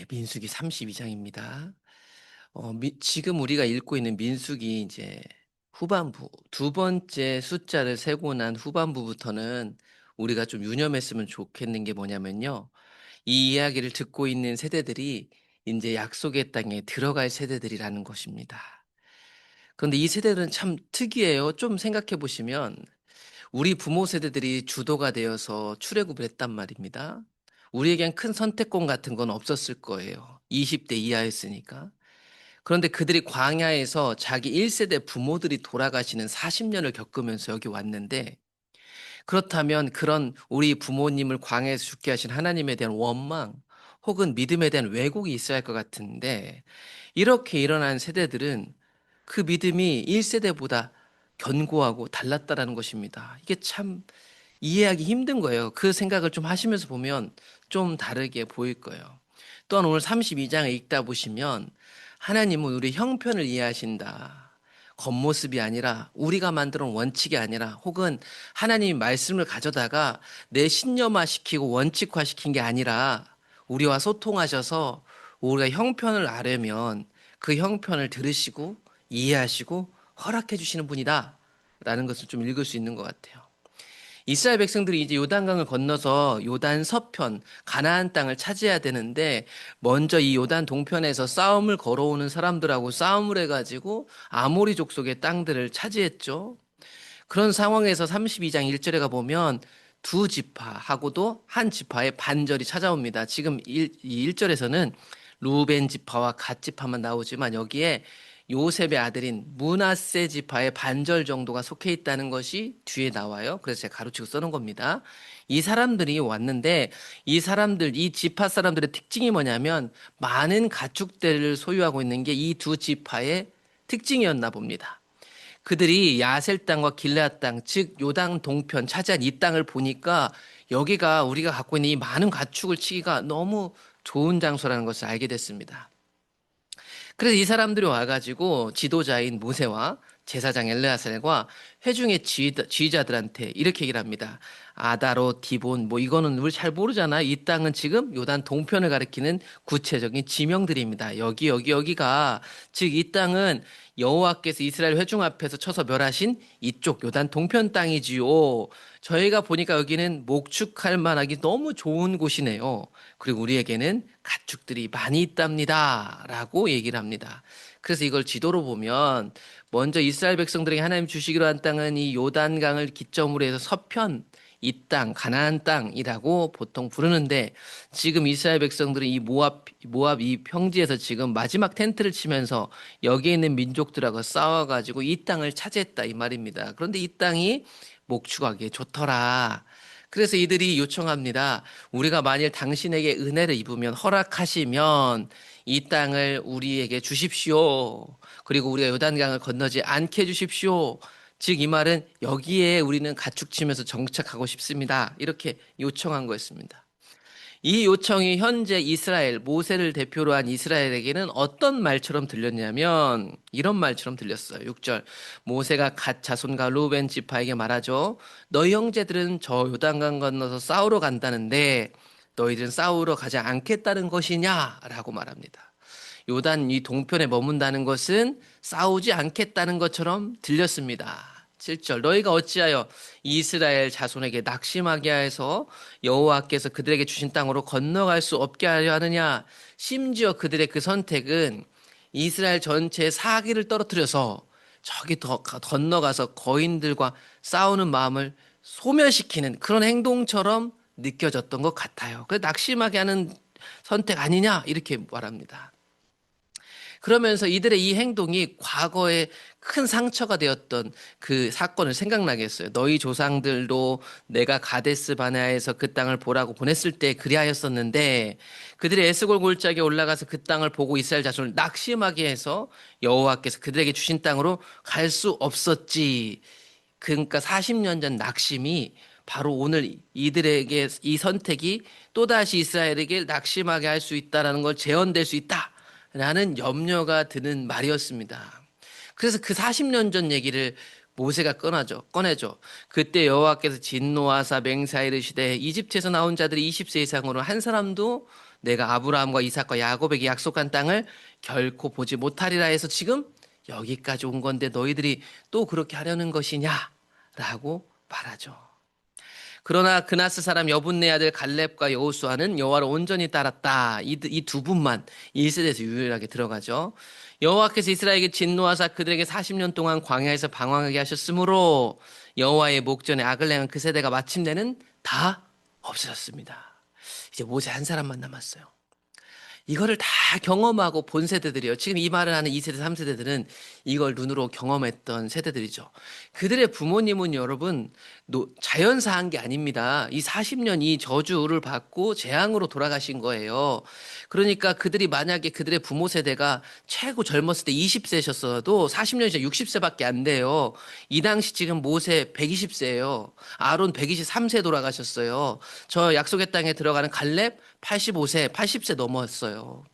네, 민수기 32장입니다. 지금 우리가 읽고 있는 민수기 이제 후반부, 두 번째 숫자를 세고 난 후반부부터는 우리가 좀 유념했으면 좋겠는 게 뭐냐면요. 이 이야기를 듣고 있는 세대들이 이제 약속의 땅에 들어갈 세대들이라는 것입니다. 그런데 이 세대들은 참 특이해요. 좀 생각해 보시면 우리 부모 세대들이 주도가 되어서 출애굽을 했단 말입니다. 우리에겐 큰 선택권 같은 건 없었을 거예요. 20대 이하였으니까. 그런데 그들이 광야에서 자기 1세대 부모들이 돌아가시는 40년을 겪으면서 여기 왔는데, 그렇다면 그런 우리 부모님을 광야에서 죽게 하신 하나님에 대한 원망 혹은 믿음에 대한 왜곡이 있어야 할 것 같은데, 이렇게 일어난 세대들은 그 믿음이 1세대보다 견고하고 달랐다라는 것입니다. 이게 참 이해하기 힘든 거예요. 그 생각을 좀 하시면서 보면 좀 다르게 보일 거예요. 또한 오늘 32장을 읽다 보시면 하나님은 우리 형편을 이해하신다. 겉모습이 아니라 우리가 만들어 온 원칙이 아니라 혹은 하나님이 말씀을 가져다가 내 신념화 시키고 원칙화 시킨 게 아니라 우리와 소통하셔서 우리가 형편을 아려면 그 형편을 들으시고 이해하시고 허락해 주시는 분이다. 라는 것을 좀 읽을 수 있는 것 같아요. 이스라엘 백성들이 이제 요단강을 건너서 요단 서편 가나안 땅을 차지해야 되는데 먼저 이 요단 동편에서 싸움을 걸어오는 사람들하고 싸움을 해가지고 아모리 족속의 땅들을 차지했죠. 그런 상황에서 32장 1절에 가보면 두 지파하고도 한 지파의 반절이 찾아옵니다. 지금 이 1절에서는 루벤 지파와 갓 지파만 나오지만 여기에 요셉의 아들인 므낫세 지파의 반절 정도가 속해 있다는 것이 뒤에 나와요. 그래서 제가 가로치고 써놓은 겁니다. 이 사람들이 왔는데 이 사람들, 이 지파 사람들의 특징이 뭐냐면 많은 가축들을 소유하고 있는 게 이 두 지파의 특징이었나 봅니다. 그들이 야셀 땅과 길르앗 땅, 즉 요단 동편 차지한 이 땅을 보니까 여기가 우리가 갖고 있는 이 많은 가축을 치기가 너무 좋은 장소라는 것을 알게 됐습니다. 그래서 이 사람들이 와가지고 지도자인 모세와 제사장 엘르아살과 회중의 지휘자들한테 이렇게 얘기를 합니다. 아다로, 디본, 뭐 이거는 우리 잘 모르잖아. 이 땅은 지금 요단 동편을 가리키는 구체적인 지명들입니다. 여기가 즉 이 땅은 여호와께서 이스라엘 회중 앞에서 쳐서 멸하신 이쪽 요단 동편 땅이지요. 저희가 보니까 여기는 목축할 만하기 너무 좋은 곳이네요. 그리고 우리에게는 가축들이 많이 있답니다. 라고 얘기를 합니다. 그래서 이걸 지도로 보면 먼저 이스라엘 백성들에게 하나님 주시기로 한 땅은 이 요단강을 기점으로 해서 서편 이 땅, 가나안 땅이라고 보통 부르는데 지금 이스라엘 백성들은 이 모압 이 평지에서 지금 마지막 텐트를 치면서 여기에 있는 민족들하고 싸워가지고 이 땅을 차지했다 이 말입니다. 그런데 이 땅이 목축하기에 좋더라. 그래서 이들이 요청합니다. 우리가 만일 당신에게 은혜를 입으면 허락하시면 이 땅을 우리에게 주십시오. 그리고 우리가 요단강을 건너지 않게 해주십시오. 즉 이 말은 여기에 우리는 가축 치면서 정착하고 싶습니다. 이렇게 요청한 거였습니다. 이 요청이 현재 이스라엘, 모세를 대표로 한 이스라엘에게는 어떤 말처럼 들렸냐면 이런 말처럼 들렸어요. 6절. 모세가 갓 자손과 루벤 지파에게 말하죠. 너희 형제들은 저 요단강 건너서 싸우러 간다는데 너희들은 싸우러 가지 않겠다는 것이냐? 라고 말합니다. 요단 이 동편에 머문다는 것은 싸우지 않겠다는 것처럼 들렸습니다. 7절 너희가 어찌하여 이스라엘 자손에게 낙심하게 하여서 여호와께서 그들에게 주신 땅으로 건너갈 수 없게 하려 하느냐. 심지어 그들의 그 선택은 이스라엘 전체의 사기를 떨어뜨려서 저기 더 건너가서 거인들과 싸우는 마음을 소멸시키는 그런 행동처럼 느껴졌던 것 같아요. 그래서 낙심하게 하는 선택 아니냐 이렇게 말합니다. 그러면서 이들의 이 행동이 과거에 큰 상처가 되었던 그 사건을 생각나게 했어요. 너희 조상들도 내가 가데스 바네아에서 그 땅을 보라고 보냈을 때 그리하였었는데 그들이 에스골 골짜기에 올라가서 그 땅을 보고 이스라엘 자손을 낙심하게 해서 여호와께서 그들에게 주신 땅으로 갈 수 없었지. 그러니까 40년 전 낙심이 바로 오늘 이들에게 이 선택이 또다시 이스라엘에게 낙심하게 할 수 있다라는 걸 재현될 수 있다라는 염려가 드는 말이었습니다. 그래서 그 40년 전 얘기를 모세가 꺼내죠. 그때 여호와께서 진노하사 맹세하 이르시되 이집트에서 나온 자들이 20세 이상으로 한 사람도 내가 아브라함과 이삭과 야곱에게 약속한 땅을 결코 보지 못하리라 해서 지금 여기까지 온 건데 너희들이 또 그렇게 하려는 것이냐? 라고 말하죠. 그러나 그나스 사람 여분네 아들 갈렙과 여호수아는 여호와를 온전히 따랐다. 이 두 분만 1세대에서 유일하게 들어가죠. 여호와께서 이스라엘에게 진노하사 그들에게 40년 동안 광야에서 방황하게 하셨으므로 여호와의 목전에 악을 행한 그 세대가 마침내는 다 없어졌습니다. 이제 모세 한 사람만 남았어요. 이거를 다 경험하고 본 세대들이요. 지금 이 말을 하는 2세대, 3세대들은 이걸 눈으로 경험했던 세대들이죠. 그들의 부모님은 여러분 자연사한 게 아닙니다. 이 40년 이 저주를 받고 재앙으로 돌아가신 거예요. 그러니까 그들이 만약에 그들의 부모 세대가 최고 젊었을 때 20세셨어도 40년이 전 60세밖에 안 돼요. 이 당시 지금 모세 120세예요. 아론 123세 돌아가셨어요. 저 약속의 땅에 들어가는 갈렙 85세, 80세 넘었어요.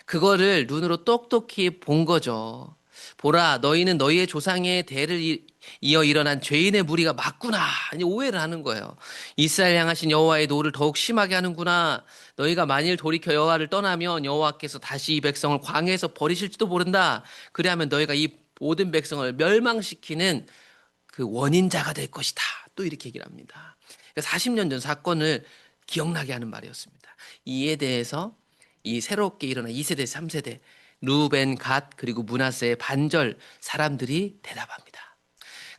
그거를 눈으로 똑똑히 본 거죠. 보라, 너희는 너희의 조상의 대를 이어 일어난 죄인의 무리가 맞구나. 이제 오해를 하는 거예요. 이스라엘 향하신 여호와의 노를 더욱 심하게 하는구나. 너희가 만일 돌이켜 여호와를 떠나면 여호와께서 다시 이 백성을 광야에서 버리실지도 모른다. 그래야면 너희가 이 모든 백성을 멸망시키는 그 원인자가 될 것이다. 또 이렇게 얘기를 합니다. 40년 전 사건을 기억나게 하는 말이었습니다. 이에 대해서 이 새롭게 일어난 2세대, 3세대, 루벤, 갓, 그리고 므낫세의 반절 사람들이 대답합니다.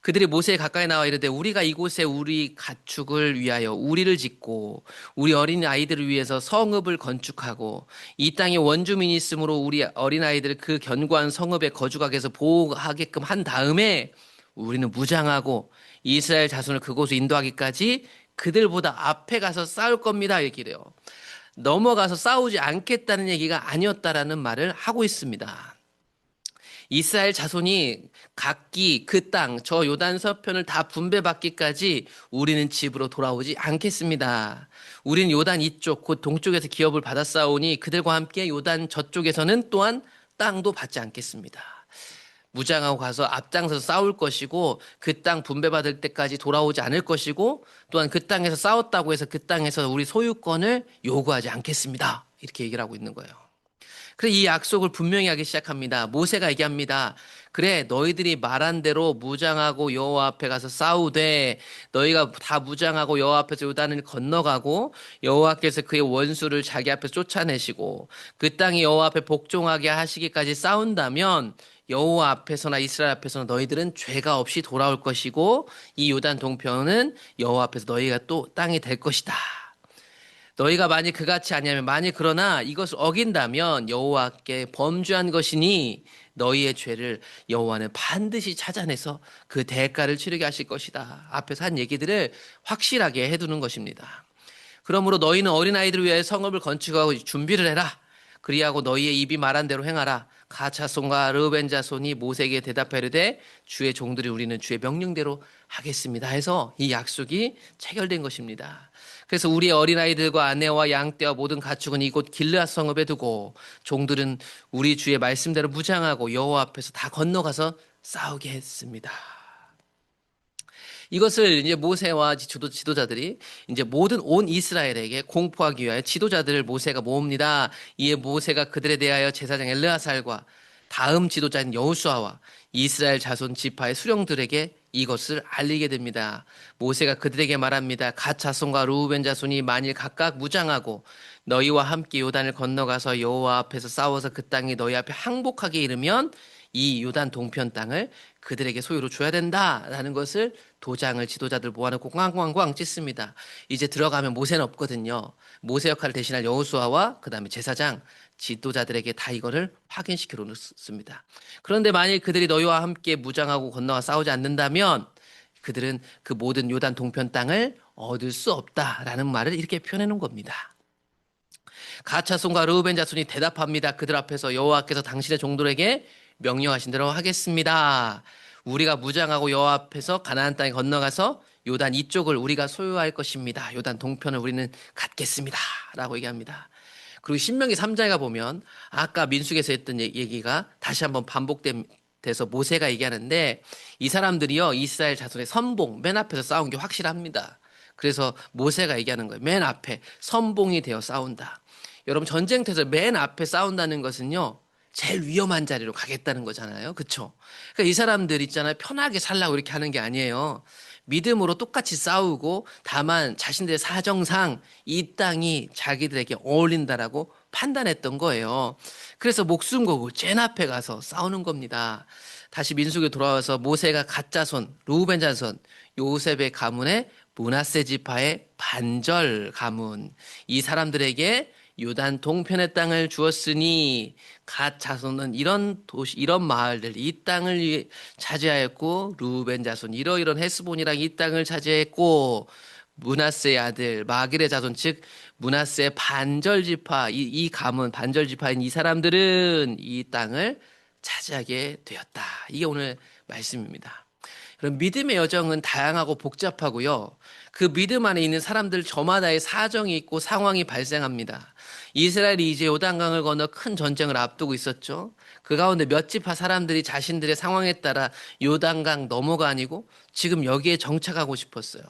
그들이 모세에 가까이 나와 이르되 우리가 이곳에 우리 가축을 위하여 우리를 짓고 우리 어린 아이들을 위해서 성읍을 건축하고 이 땅에 원주민이 있으므로 우리 어린 아이들을 그 견고한 성읍에 거주하게 해서 보호하게끔 한 다음에 우리는 무장하고 이스라엘 자손을 그곳으로 인도하기까지 그들보다 앞에 가서 싸울 겁니다. 이렇게 래요. 넘어가서 싸우지 않겠다는 얘기가 아니었다라는 말을 하고 있습니다. 이스라엘 자손이 각기 그 땅, 저 요단 서편을 다 분배받기까지 우리는 집으로 돌아오지 않겠습니다. 우리는 요단 이쪽, 곧 동쪽에서 기업을 받아 싸우니 그들과 함께 요단 저쪽에서는 또한 땅도 받지 않겠습니다. 무장하고 가서 앞장서서 싸울 것이고 그 땅 분배받을 때까지 돌아오지 않을 것이고 또한 그 땅에서 싸웠다고 해서 그 땅에서 우리 소유권을 요구하지 않겠습니다. 이렇게 얘기를 하고 있는 거예요. 그래서 이 약속을 분명히 하기 시작합니다. 모세가 얘기합니다. 그래 너희들이 말한 대로 무장하고 여호와 앞에 가서 싸우되 너희가 다 무장하고 여호와 앞에서 요단을 건너가고 여호와께서 그의 원수를 자기 앞에서 쫓아내시고 그 땅이 여호와 앞에 복종하게 하시기까지 싸운다면 여호와 앞에서나 이스라엘 앞에서나 너희들은 죄가 없이 돌아올 것이고 이 요단 동편은 여호와 앞에서 너희가 또 땅이 될 것이다. 너희가 만일 그같이 아니하면 만일 그러나 이것을 어긴다면 여호와께 범죄한 것이니 너희의 죄를 여호와는 반드시 찾아내서 그 대가를 치르게 하실 것이다. 앞에서 한 얘기들을 확실하게 해두는 것입니다. 그러므로 너희는 어린아이들을 위해 성읍을 건축하고 준비를 해라. 그리하고 너희의 입이 말한 대로 행하라. 갓 자손과 르벤 자손이 모세에게 대답하려되 주의 종들이 우리는 주의 명령대로 하겠습니다 해서 이 약속이 체결된 것입니다. 그래서 우리의 어린아이들과 아내와 양떼와 모든 가축은 이곳 길르앗 성읍에 두고 종들은 우리 주의 말씀대로 무장하고 여호와 앞에서 다 건너가서 싸우게 했습니다. 이것을 이제 모세와 지도자들이 이제 모든 온 이스라엘에게 공포하기 위하여 지도자들을 모세가 모읍니다. 이에 모세가 그들에 대하여 제사장 엘르아살과 다음 지도자인 여호수아와 이스라엘 자손 지파의 수령들에게 이것을 알리게 됩니다. 모세가 그들에게 말합니다. 갓 자손과 르우벤 자손이 만일 각각 무장하고 너희와 함께 요단을 건너가서 여호와 앞에서 싸워서 그 땅이 너희 앞에 항복하게 이르면 이 요단 동편 땅을 그들에게 소유로 줘야 된다라는 것을 도장을 지도자들 모아놓고 꽝꽝꽝 찢습니다. 이제 들어가면 모세는 없거든요. 모세 역할을 대신할 여호수아와 그다음에 제사장 지도자들에게 다 이거를 확인시켜 놓습니다. 그런데 만일 그들이 너희와 함께 무장하고 건너가 싸우지 않는다면 그들은 그 모든 요단 동편 땅을 얻을 수 없다라는 말을 이렇게 표현해 놓은 겁니다. 갓 자손과 르우벤 자손이 대답합니다. 그들 앞에서 여호와께서 당신의 종들에게 명령하신 대로 하겠습니다. 우리가 무장하고 여호와 앞에서 가나안 땅에 건너가서 요단 이쪽을 우리가 소유할 것입니다. 요단 동편을 우리는 갖겠습니다. 라고 얘기합니다. 그리고 신명기 3장에 가보면 아까 민수기에서 했던 얘기가 다시 한번 반복돼서 모세가 얘기하는데 이 사람들이요 이스라엘 자손의 선봉 맨 앞에서 싸운 게 확실합니다. 그래서 모세가 얘기하는 거예요. 맨 앞에 선봉이 되어 싸운다. 여러분 전쟁터에서 맨 앞에 싸운다는 것은요. 제일 위험한 자리로 가겠다는 거잖아요. 그쵸? 그러니까 이 사람들 있잖아요. 편하게 살라고 이렇게 하는 게 아니에요. 믿음으로 똑같이 싸우고 다만 자신들의 사정상 이 땅이 자기들에게 어울린다라고 판단했던 거예요. 그래서 목숨 걸고 쨘 앞에 가서 싸우는 겁니다. 다시 민수기에 돌아와서 모세가 갓 자손, 루벤 자손, 요셉의 가문에 므낫세 지파의 반절 가문 이 사람들에게 요단 동편의 땅을 주었으니 갓 자손은 이런 도시 이런 마을들 이 땅을 차지하였고 루벤 자손 이러이런 헤스본이랑 이 땅을 차지했고 므낫세의 아들 마길의 자손 즉 므낫세의 반절 지파 이 가문 반절 지파인 이 사람들은 이 땅을 차지하게 되었다. 이게 오늘 말씀입니다. 그럼 믿음의 여정은 다양하고 복잡하고요. 그 믿음 안에 있는 사람들 저마다의 사정이 있고 상황이 발생합니다. 이스라엘이 이제 요단강을 건너 큰 전쟁을 앞두고 있었죠. 그 가운데 몇 지파 사람들이 자신들의 상황에 따라 요단강 너머가 아니고 지금 여기에 정착하고 싶었어요.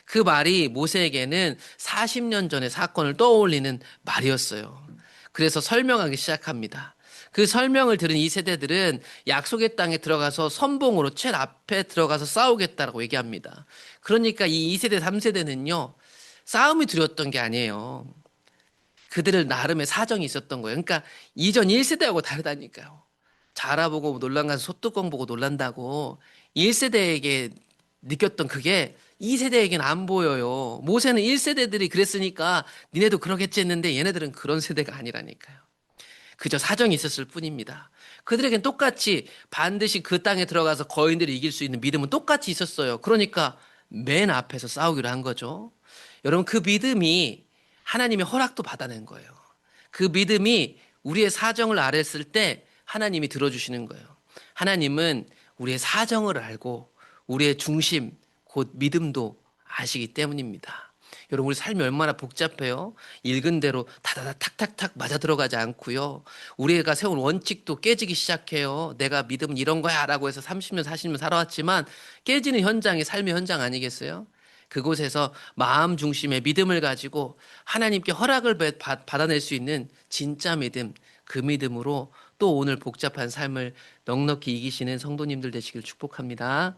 그 말이 모세에게는 40년 전의 사건을 떠올리는 말이었어요. 그래서 설명하기 시작합니다. 그 설명을 들은 이 세대들은 약속의 땅에 들어가서 선봉으로 쨘 앞에 들어가서 싸우겠다라고 얘기합니다. 그러니까 이 2세대, 3세대는요, 싸움이 두려웠던 게 아니에요. 그들을 나름의 사정이 있었던 거예요. 그러니까 이전 1세대하고 다르다니까요. 자라 보고 놀란 가서 소뚜껑 보고 놀란다고 1세대에게 느꼈던 그게 2세대에게는 안 보여요. 모세는 1세대들이 그랬으니까 니네도 그러겠지 했는데 얘네들은 그런 세대가 아니라니까요. 그저 사정이 있었을 뿐입니다. 그들에겐 똑같이 반드시 그 땅에 들어가서 거인들을 이길 수 있는 믿음은 똑같이 있었어요. 그러니까 맨 앞에서 싸우기로 한 거죠. 여러분 그 믿음이 하나님의 허락도 받아낸 거예요. 그 믿음이 우리의 사정을 알았을 때 하나님이 들어주시는 거예요. 하나님은 우리의 사정을 알고 우리의 중심, 곧 믿음도 아시기 때문입니다. 여러분 우리 삶이 얼마나 복잡해요. 읽은 대로 다다다 탁탁탁 맞아 들어가지 않고요. 우리가 세운 원칙도 깨지기 시작해요. 내가 믿음은 이런 거야 라고 해서 30년 40년 살아왔지만 깨지는 현장이 삶의 현장 아니겠어요? 그곳에서 마음 중심의 믿음을 가지고 하나님께 허락을 받아낼 수 있는 진짜 믿음, 그 믿음으로 또 오늘 복잡한 삶을 넉넉히 이기시는 성도님들 되시길 축복합니다.